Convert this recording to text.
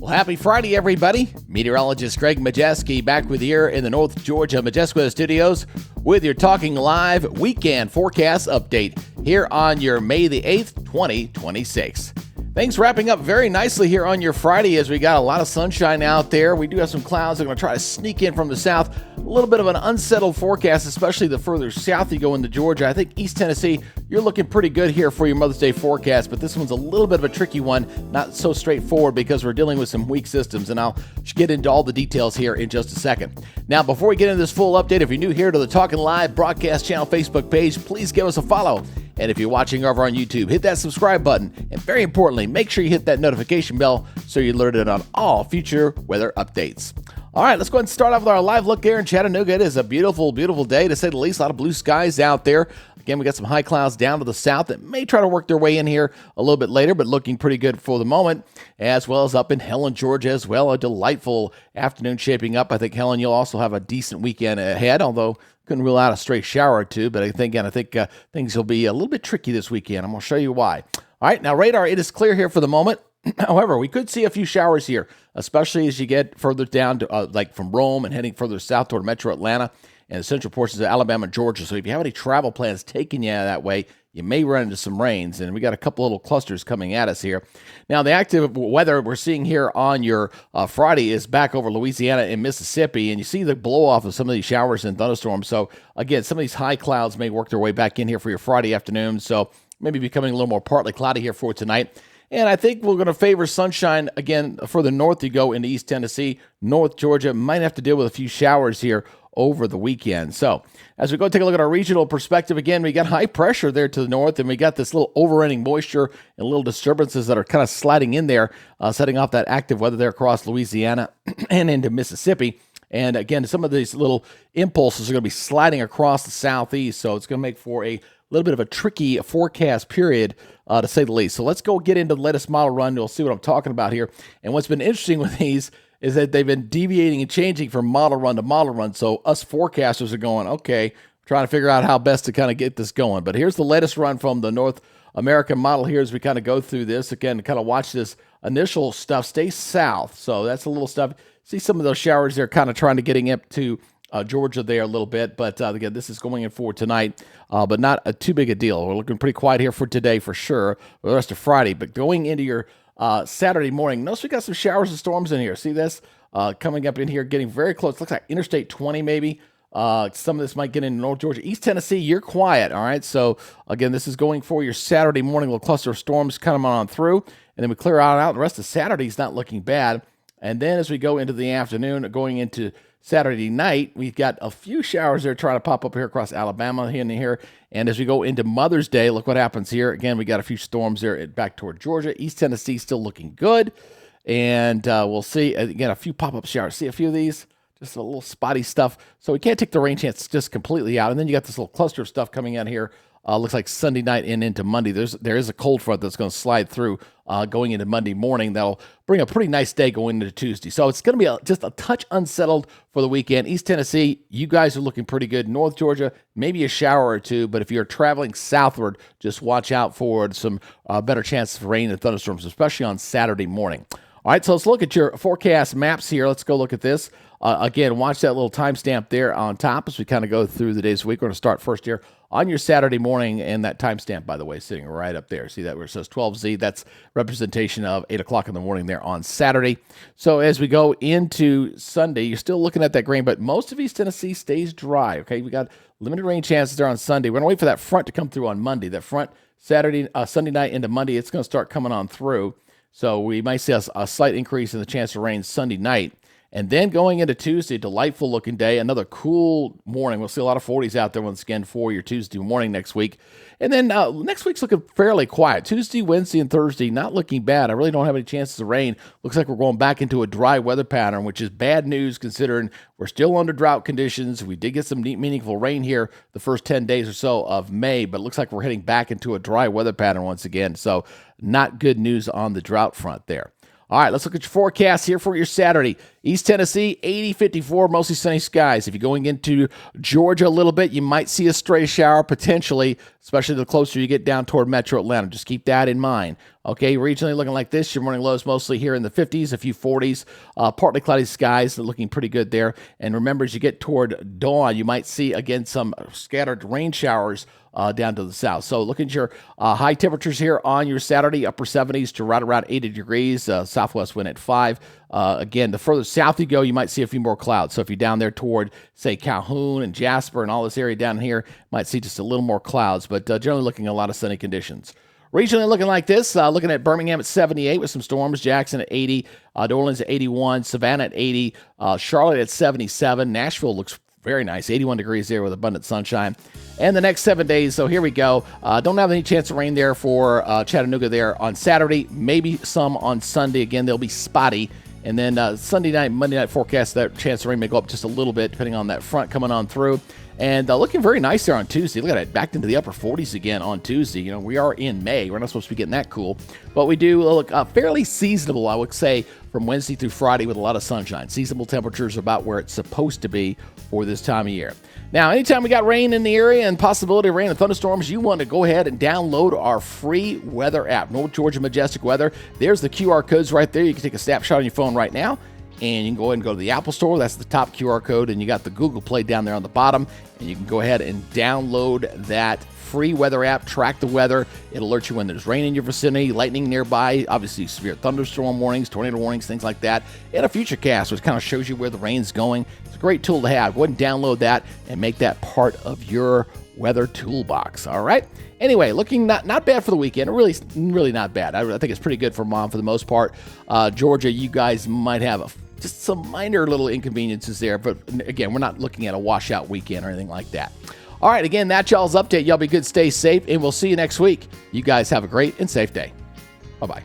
Well, happy Friday, everybody. Meteorologist Greg Majewski back with you here in the North Georgia Majestic Studios with your Talkin Live Weekend Forecast update here on your May the 8th, 2026. Things wrapping up very nicely here on your Friday as we got a lot of sunshine out there. We do have some clouds that are going to try to sneak in from the south. A little bit of an unsettled forecast, especially the further south you go into Georgia. I think East Tennessee, you're looking pretty good here for your Mother's Day forecast, but this one's a little bit of a tricky one, not so straightforward because we're dealing with some weak systems, and I'll get into all the details here in just a second. Now, before we get into this full update, if you're new here to the Talkin Live broadcast channel Facebook page, please give us a follow. And if you're watching over on YouTube, hit that subscribe button. And very importantly, make sure you hit that notification bell so you're alerted on all future weather updates. All right, let's go ahead and start off with our live look here in Chattanooga. It is a beautiful, beautiful day, to say the least. A lot of blue skies out there. Again, we got some high clouds down to the south that may try to work their way in here a little bit later, but looking pretty good for the moment, as well as up in Helen, Georgia as well. A delightful afternoon shaping up. I think, Helen, you'll also have a decent weekend ahead, although couldn't rule out a stray shower or two, but I think things will be a little bit tricky this weekend. I'm going to show you why. All right, now radar, it is clear here for the moment. However, we could see a few showers here, especially as you get further down to like from Rome and heading further south toward metro Atlanta and the central portions of Alabama and Georgia. So if you have any travel plans taking you that way, you may run into some rains, and we got a couple little clusters coming at us here. Now, the active weather we're seeing here on your Friday is back over Louisiana and Mississippi, and you see the blow-off of some of these showers and thunderstorms. So, again, some of these high clouds may work their way back in here for your Friday afternoon, so maybe becoming a little more partly cloudy here for tonight. And I think we're going to favor sunshine again further north you go into East Tennessee. North Georgia might have to deal with a few showers here over the weekend. So as we go take a look at our regional perspective, again, we got high pressure there to the north, and we got this little overrunning moisture and little disturbances that are kind of sliding in there, setting off that active weather there across Louisiana and into Mississippi. And again, some of these little impulses are going to be sliding across the southeast, so it's going to make for a little bit of a tricky forecast period, to say the least. So let's go get into the latest model run. You'll see what I'm talking about here. And what's been interesting with these is that they've been deviating and changing from model run to model run. So us forecasters are going, okay, trying to figure out how best to kind of get this going. But here's the latest run from the North American model here as we kind of go through this. Again, kind of watch this initial stuff stay south. So that's a little stuff. See some of those showers there kind of trying to getting up to Georgia there a little bit. But again, this is going in for tonight, but not too big a deal. We're looking pretty quiet here for today for sure, for the rest of Friday. But going into your Saturday morning, notice we got some showers and storms in here. See this coming up in here, getting very close. Looks like Interstate 20 maybe. Some of this might get into North Georgia. East Tennessee, you're quiet, all right? So, again, this is going for your Saturday morning. Little cluster of storms coming on through, and then we clear out. The rest of Saturday's not looking bad. And then as we go into the afternoon, going into Saturday night, we've got a few showers there trying to pop up here across Alabama and here. And as we go into Mother's Day, look what happens here. Again, we got a few storms there back toward Georgia. East Tennessee still looking good. And we'll see, again, a few pop-up showers. See a few of these? Just a little spotty stuff. So we can't take the rain chance just completely out. And then you got this little cluster of stuff coming in here. Looks like Sunday night and into Monday. There is a cold front that's going to slide through going into Monday morning. That'll bring a pretty nice day going into Tuesday. So it's going to be just a touch unsettled for the weekend. East Tennessee, you guys are looking pretty good. North Georgia, maybe a shower or two. But if you're traveling southward, just watch out for some better chances of rain and thunderstorms, especially on Saturday morning. All right, so let's look at your forecast maps here. Let's go look at this. Again, watch that little timestamp there on top as we kind of go through the day's week. We're going to start first here on your Saturday morning, and that timestamp, by the way, sitting right up there. See that where it says 12Z? That's representation of 8 o'clock in the morning there on Saturday. So as we go into Sunday, you're still looking at that grain, but most of East Tennessee stays dry, okay? We got limited rain chances there on Sunday. We're going to wait for that front to come through on Monday. That front Sunday night into Monday, it's going to start coming on through. So we might see a slight increase in the chance of rain Sunday night. And then going into Tuesday, delightful looking day, another cool morning. We'll see a lot of 40s out there once again for your Tuesday morning next week. And then next week's looking fairly quiet. Tuesday, Wednesday, and Thursday, not looking bad. I really don't have any chances of rain. Looks like we're going back into a dry weather pattern, which is bad news considering we're still under drought conditions. We did get some meaningful rain here the first 10 days or so of May, but it looks like we're heading back into a dry weather pattern once again. So not good news on the drought front there. All right, let's look at your forecast here for your Saturday. East Tennessee, 80-54, mostly sunny skies. If you're going into Georgia a little bit, you might see a stray shower potentially, especially the closer you get down toward metro Atlanta. Just keep that in mind. Okay, regionally looking like this. Your morning lows mostly here in the 50s, a few 40s. Partly cloudy skies, looking pretty good there. And remember, as you get toward dawn, you might see, again, some scattered rain showers down to the south. So look at your high temperatures here on your Saturday, upper 70s to right around 80 degrees, southwest wind at 5. Again, the further south you go, you might see a few more clouds. So if you're down there toward, say, Calhoun and Jasper and all this area down here, might see just a little more clouds, but generally looking at a lot of sunny conditions. Regionally looking like this, looking at Birmingham at 78 with some storms, Jackson at 80, New Orleans at 81, Savannah at 80, Charlotte at 77, Nashville looks very nice, 81 degrees there with abundant sunshine. And the next 7 days, so here we go. Don't have any chance of rain there for Chattanooga there on Saturday, maybe some on Sunday. Again, they'll be spotty. And then Sunday night, Monday night forecast, that chance of rain may go up just a little bit depending on that front coming on through. And looking very nice there on Tuesday. Look at it, back into the upper 40s again on Tuesday. You know, we are in May. We're not supposed to be getting that cool. But we do look fairly seasonable, I would say, from Wednesday through Friday with a lot of sunshine. Seasonable temperatures are about where it's supposed to be for this time of year. Now, anytime we got rain in the area and possibility of rain and thunderstorms, you want to go ahead and download our free weather app, North Georgia Majestic Weather. There's the QR codes right there. You can take a snapshot on your phone right now, and you can go ahead and go to the Apple Store. That's the top QR code, and you got the Google Play down there on the bottom, and you can go ahead and download that free weather app, track the weather. It'll alert you when there's rain in your vicinity, lightning nearby, obviously severe thunderstorm warnings, tornado warnings, things like that, and a future cast, which kind of shows you where the rain's going. It's a great tool to have. Go ahead and download that and make that part of your weather toolbox. All right. Anyway, looking not bad for the weekend. Really not bad. I think it's pretty good for mom for the most part. Georgia, you guys might have just some minor little inconveniences there, but again, we're not looking at a washout weekend or anything like that. All right, again, that's y'all's update. Y'all be good, stay safe, and we'll see you next week. You guys have a great and safe day. Bye-bye.